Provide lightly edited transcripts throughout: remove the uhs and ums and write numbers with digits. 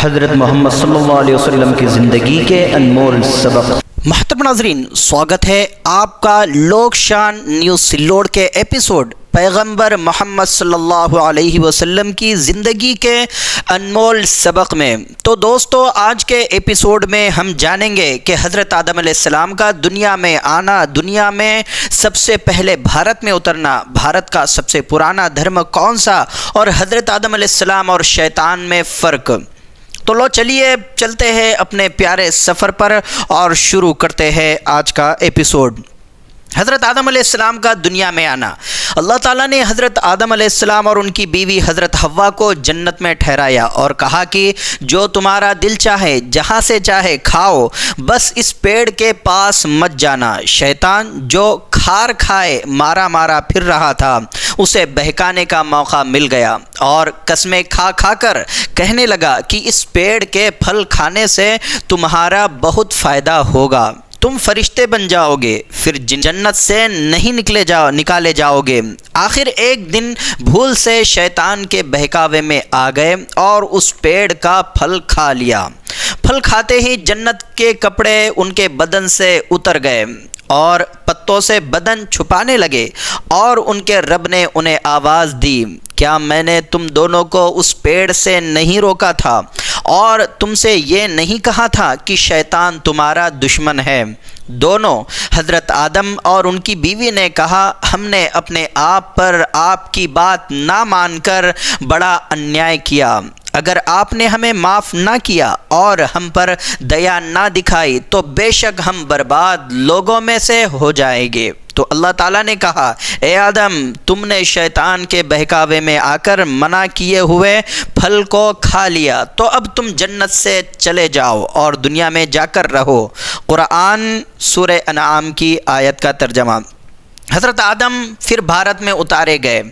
حضرت محمد صلی اللہ علیہ وسلم کی زندگی کے انمول سبق۔ محترم ناظرین، سواگت ہے آپ کا لوک شان نیوز سلوڑ کے ایپیسوڈ پیغمبر محمد صلی اللہ علیہ وسلم کی زندگی کے انمول سبق میں۔ تو دوستو، آج کے ایپیسوڈ میں ہم جانیں گے کہ حضرت آدم علیہ السلام کا دنیا میں آنا، دنیا میں سب سے پہلے بھارت میں اترنا، بھارت کا سب سے پرانا دھرم کون سا، اور حضرت آدم علیہ السلام اور شیطان میں فرق۔ تو لو چلیے چلتے ہیں اپنے پیارے سفر پر اور شروع کرتے ہیں آج کا ایپیسوڈ۔ حضرت آدم علیہ السلام کا دنیا میں آنا۔ اللہ تعالیٰ نے حضرت آدم علیہ السلام اور ان کی بیوی حضرت حوا کو جنت میں ٹھہرایا اور کہا کہ جو تمہارا دل چاہے جہاں سے چاہے کھاؤ، بس اس پیڑ کے پاس مت جانا۔ شیطان جو کھار کھائے مارا پھر رہا تھا، اسے بہکانے کا موقع مل گیا اور قسمیں کھا کر کہنے لگا کہ اس پیڑ کے پھل کھانے سے تمہارا بہت فائدہ ہوگا، تم فرشتے بن جاؤ گے، پھر جنت سے نہیں نکالے جاؤ گے۔ آخر ایک دن بھول سے شیطان کے بہکاوے میں آ گئے اور اس پیڑ کا پھل کھا لیا۔ پھل کھاتے ہی جنت کے کپڑے ان کے بدن سے اتر گئے اور پتوں سے بدن چھپانے لگے، اور ان کے رب نے انہیں آواز دی، کیا میں نے تم دونوں کو اس پیڑ سے نہیں روکا تھا اور تم سے یہ نہیں کہا تھا کہ شیطان تمہارا دشمن ہے؟ دونوں حضرت آدم اور ان کی بیوی نے کہا، ہم نے اپنے آپ پر آپ کی بات نہ مان کر بڑا انیائے کیا۔ اگر آپ نے ہمیں معاف نہ کیا اور ہم پر دیا نہ دکھائی تو بے شک ہم برباد لوگوں میں سے ہو جائیں گے۔ تو اللہ تعالیٰ نے کہا، اے آدم، تم نے شیطان کے بہکاوے میں آ کر منع کیے ہوئے پھل کو کھا لیا، تو اب تم جنت سے چلے جاؤ اور دنیا میں جا کر رہو۔ قرآن سورہ انعام کی آیت کا ترجمہ۔ حضرت آدم پھر بھارت میں اتارے گئے۔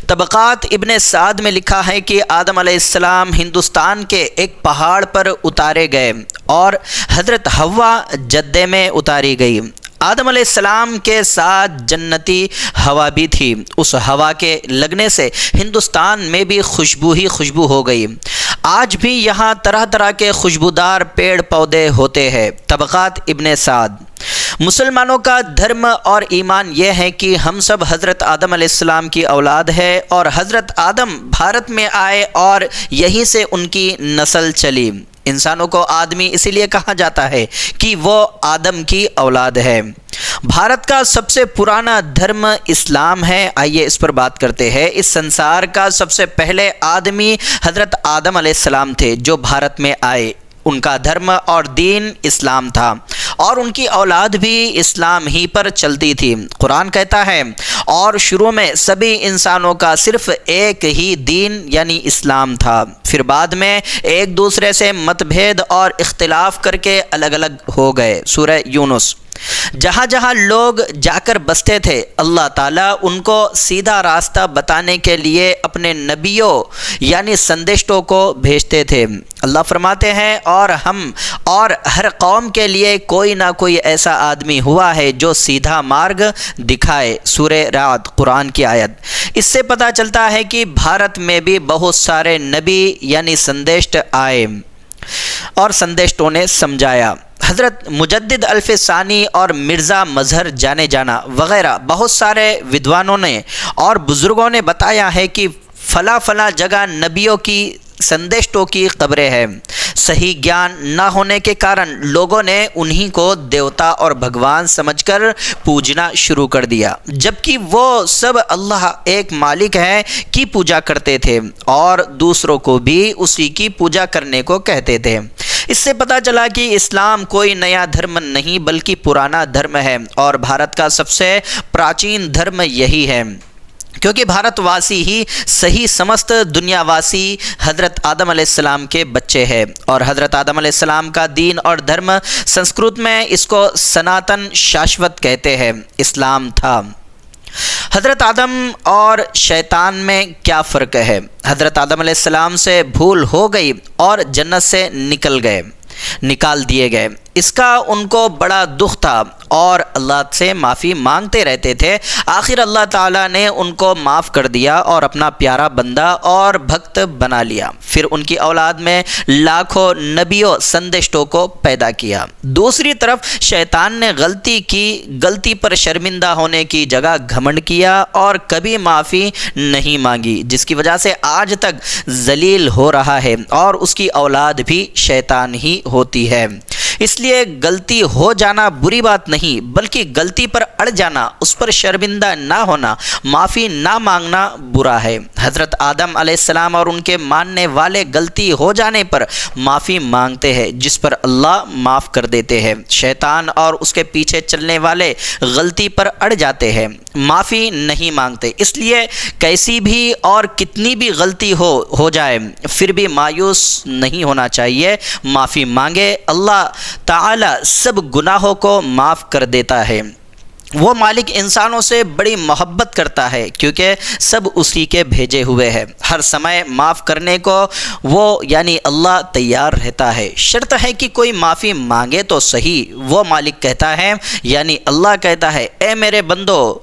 طبقات ابن سعد میں لکھا ہے کہ آدم علیہ السلام ہندوستان کے ایک پہاڑ پر اتارے گئے اور حضرت حوا جدے میں اتاری گئی۔ آدم علیہ السلام کے ساتھ جنتی ہوا بھی تھی، اس ہوا کے لگنے سے ہندوستان میں بھی خوشبو ہی خوشبو ہو گئی۔ آج بھی یہاں طرح طرح کے خوشبودار پیڑ پودے ہوتے ہیں۔ طبقات ابن سعد۔ مسلمانوں کا دھرم اور ایمان یہ ہے کہ ہم سب حضرت آدم علیہ السلام کی اولاد ہے اور حضرت آدم بھارت میں آئے اور یہیں سے ان کی نسل چلی۔ انسانوں کو آدمی اسی لیے کہا جاتا ہے کہ وہ آدم کی اولاد ہے۔ بھارت کا سب سے پرانا دھرم اسلام ہے۔ آئیے اس پر بات کرتے ہیں۔ اس سنسار کا سب سے پہلے آدمی حضرت آدم علیہ السلام تھے جو بھارت میں آئے۔ ان کا دھرم اور دین اسلام تھا اور ان کی اولاد بھی اسلام ہی پر چلتی تھی۔ قرآن کہتا ہے، اور شروع میں سبھی انسانوں کا صرف ایک ہی دین یعنی اسلام تھا، پھر بعد میں ایک دوسرے سے مت بھید اور اختلاف کر کے الگ الگ ہو گئے۔ سورہ یونس۔ جہاں جہاں لوگ جا کر بستے تھے، اللہ تعالیٰ ان کو سیدھا راستہ بتانے کے لیے اپنے نبیوں یعنی سندیشٹوں کو بھیجتے تھے۔ اللہ فرماتے ہیں، اور ہم اور ہر قوم کے لیے کوئی نہ کوئی ایسا آدمی ہوا ہے جو سیدھا مارگ دکھائے۔ سورہ رعد، قرآن کی آیت۔ اس سے پتہ چلتا ہے کہ بھارت میں بھی بہت سارے نبی یعنی سندیشٹ آئے اور سندیشٹوں نے سمجھایا۔ حضرت مجدد الف ثانی اور مرزا مظہر جانے جانا وغیرہ بہت سارے ودوانوں نے اور بزرگوں نے بتایا ہے کہ فلاں جگہ نبیوں کی سندیشٹوں کی قبریں ہیں۔ صحیح گیان نہ ہونے کے کارن لوگوں نے انہی کو دیوتا اور بھگوان سمجھ کر پوجنا شروع کر دیا، جبکہ وہ سب اللہ ایک مالک ہے کی پوجا کرتے تھے اور دوسروں کو بھی اسی کی پوجا کرنے کو کہتے تھے۔ اس سے پتہ چلا کہ اسلام کوئی نیا دھرم نہیں بلکہ پرانا دھرم ہے اور بھارت کا سب سے پراچین دھرم یہی ہے، کیونکہ بھارت واسی ہی صحیح سمست دنیا واسی حضرت آدم علیہ السلام کے بچے ہیں، اور حضرت آدم علیہ السلام کا دین اور دھرم سنسکرت میں اس کو سناتن شاشوت کہتے ہیں، اسلام تھا۔ حضرت آدم اور شیطان میں کیا فرق ہے؟ حضرت آدم علیہ السلام سے بھول ہو گئی اور جنت سے نکال دیے گئے۔ اس کا ان کو بڑا دکھ تھا اور اللہ سے معافی مانگتے رہتے تھے۔ آخر اللہ تعالیٰ نے ان کو معاف کر دیا اور اپنا پیارا بندہ اور بھکت بنا لیا۔ پھر ان کی اولاد میں لاکھوں نبیوں سندشتوں کو پیدا کیا۔ دوسری طرف شیطان نے غلطی کی، غلطی پر شرمندہ ہونے کی جگہ گھمنڈ کیا اور کبھی معافی نہیں مانگی، جس کی وجہ سے آج تک ذلیل ہو رہا ہے اور اس کی اولاد بھی شیطان ہی ہوتی ہے۔ اس لیے غلطی ہو جانا بری بات نہیں، بلکہ غلطی پر اڑ جانا، اس پر شرمندہ نہ ہونا، معافی نہ مانگنا برا ہے۔ حضرت آدم علیہ السلام اور ان کے ماننے والے غلطی ہو جانے پر معافی مانگتے ہیں، جس پر اللہ معاف کر دیتے ہیں۔ شیطان اور اس کے پیچھے چلنے والے غلطی پر اڑ جاتے ہیں، معافی نہیں مانگتے۔ اس لیے کیسی بھی اور کتنی بھی غلطی ہو جائے پھر بھی مایوس نہیں ہونا چاہیے، معافی مانگے، اللہ تعالی سب گناہوں کو معاف کر دیتا ہے۔ وہ مالک انسانوں سے بڑی محبت کرتا ہے کیونکہ سب اسی کے بھیجے ہوئے ہیں۔ ہر سمے معاف کرنے کو وہ یعنی اللہ تیار رہتا ہے، شرط ہے کہ کوئی معافی مانگے تو صحیح۔ وہ مالک کہتا ہے یعنی اللہ کہتا ہے، اے میرے بندو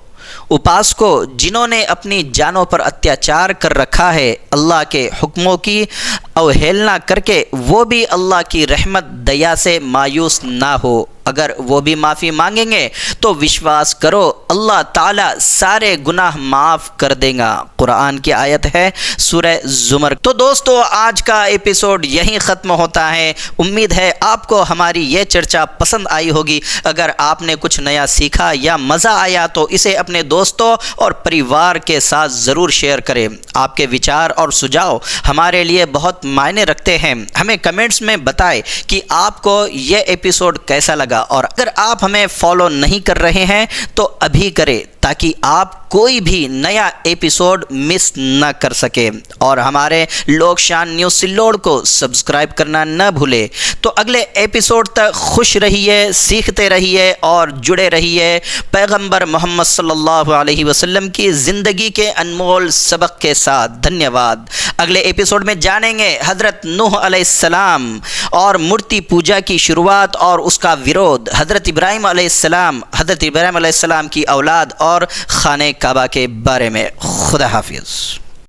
اپاسکو، جنہوں نے اپنی جانوں پر اتیاچار کر رکھا ہے، اللہ کے حکموں کی اوہیلنا کر کے وہ بھی اللہ کی رحمت دیا سے مایوس نہ ہو۔ اگر وہ بھی معافی مانگیں گے تو وشواس کرو اللہ تعالیٰ سارے گناہ معاف کر دے گا۔ قرآن کی آیت ہے سورہ زمر۔ تو دوستو آج کا ایپیسوڈ یہیں ختم ہوتا ہے۔ امید ہے آپ کو ہماری یہ چرچا پسند آئی ہوگی۔ اگر آپ نے کچھ نیا سیکھا یا مزہ آیا تو اسے اپنے دوستوں اور پریوار کے ساتھ ضرور شیئر کریں۔ آپ کے وچار اور سجھاؤ ہمارے لیے بہت معنی رکھتے ہیں۔ ہمیں کمنٹس میں بتائیں کہ آپ کو یہ ایپیسوڈ کیسا لگا، اور اگر آپ ہمیں فالو نہیں کر رہے ہیں تو ابھی کریں تاکہ آپ کوئی بھی نیا ایپیسوڈ مس نہ کر سکے، اور ہمارے لوک شان نیوز سلوڑ کو سبسکرائب کرنا نہ بھولے۔ تو اگلے ایپیسوڈ تک خوش رہیے، سیکھتے رہیے اور جڑے رہیے پیغمبر محمد صلی اللہ علیہ وسلم کی زندگی کے انمول سبق کے ساتھ۔ دھنیہ واد۔ اگلے ایپیسوڈ میں جانیں گے حضرت نوح علیہ السلام اور مورتی پوجا کی شروعات اور اس کا ورودھ، حضرت ابراہیم علیہ السلام کی اولاد اور خانہ کعبہ کے بارے میں۔ خدا حافظ۔